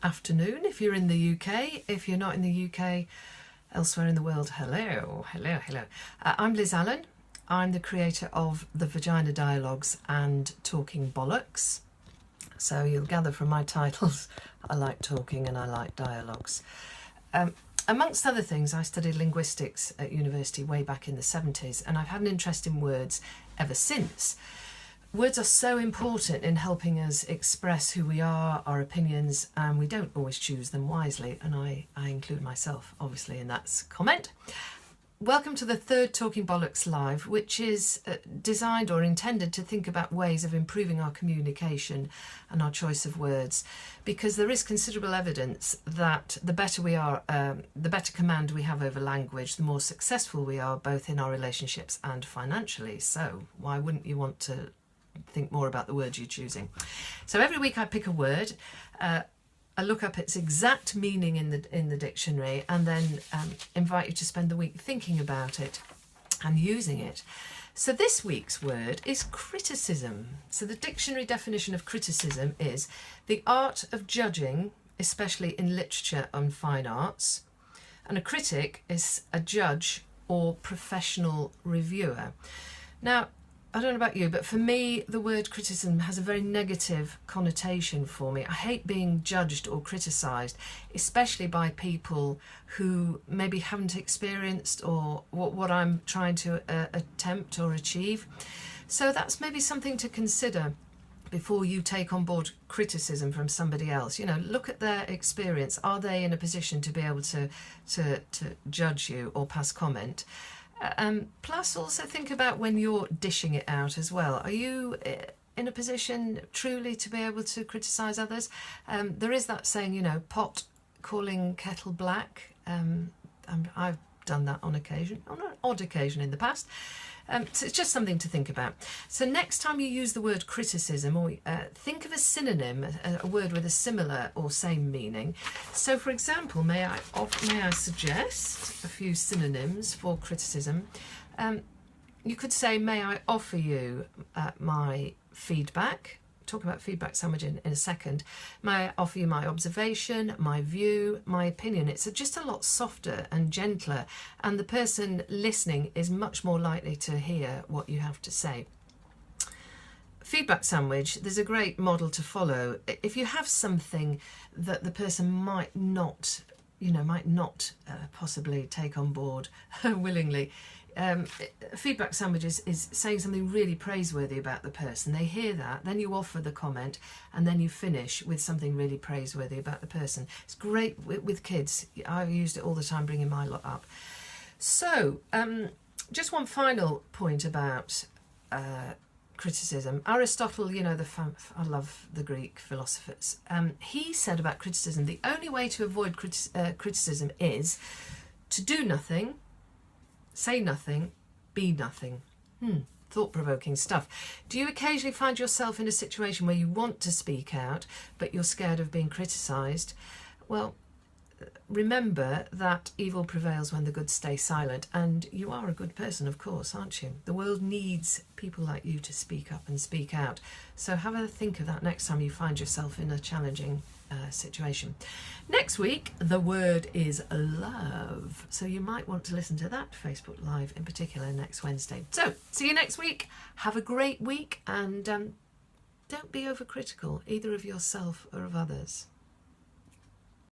afternoon if you're in the UK. If you're not in the UK, elsewhere in the world, hello. I'm Liz Allen. I'm the creator of the Vagina Dialogues and Talking Bollocks. So you'll gather from my titles, I like talking and I like dialogues. Amongst other things, I studied linguistics at university way back in the 70s, and I've had an interest in words ever since. Words are so important in helping us express who we are, our opinions, and we don't always choose them wisely, and I include myself, obviously, in that comment. Welcome to the third Talking Bollocks Live, which is designed or intended to think about ways of improving our communication and our choice of words, because there is considerable evidence that the better we are, the better command we have over language, the more successful we are both in our relationships and financially. So why wouldn't you want to think more about the words you're choosing? So every week I pick a word, I look up its exact meaning in the dictionary, and then invite you to spend the week thinking about it and using it. So this week's word is criticism. So the dictionary definition of criticism is the art of judging, especially in literature and fine arts. And a critic is a judge or professional reviewer. Now, I don't know about you, but for me, the word criticism has a very negative connotation for me. I hate being judged or criticised, especially by people who maybe haven't experienced or what I'm trying to attempt or achieve. So that's maybe something to consider before you take on board criticism from somebody else. You know, look at their experience. Are they in a position to be able to judge you or pass comment? Plus also think about when you're dishing it out as well. Are you in a position truly to be able to criticise others? There is that saying, you know, pot calling kettle black. I've done that on occasion, on an odd occasion in the past. So it's just something to think about. So next time you use the word criticism, or think of a synonym, a word with a similar or same meaning. So for example, may I suggest a few synonyms for criticism? You could say, may I offer you my feedback? Talk about feedback sandwich in a second. May I offer you my observation, my view, my opinion? It's just a lot softer and gentler, and the person listening is much more likely to hear what you have to say. Feedback sandwich, there's a great model to follow. If you have something that the person might not possibly take on board willingly, feedback sandwich is saying something really praiseworthy about the person. They hear that, then you offer the comment, and then you finish with something really praiseworthy about the person. It's great with kids. I've used it all the time bringing my lot up. So just one final point about criticism. Aristotle, you know, I love the Greek philosophers. He said about criticism, the only way to avoid criticism is to do nothing, say nothing, be nothing. Thought-provoking stuff. Do you occasionally find yourself in a situation where you want to speak out, but you're scared of being criticised? Well, remember that evil prevails when the good stay silent, and you are a good person, of course, aren't you? The world needs people like you to speak up and speak out. So have a think of that next time you find yourself in a challenging situation. Next week, the word is love. So you might want to listen to that Facebook Live in particular next Wednesday. So see you next week. Have a great week, and don't be overcritical either of yourself or of others.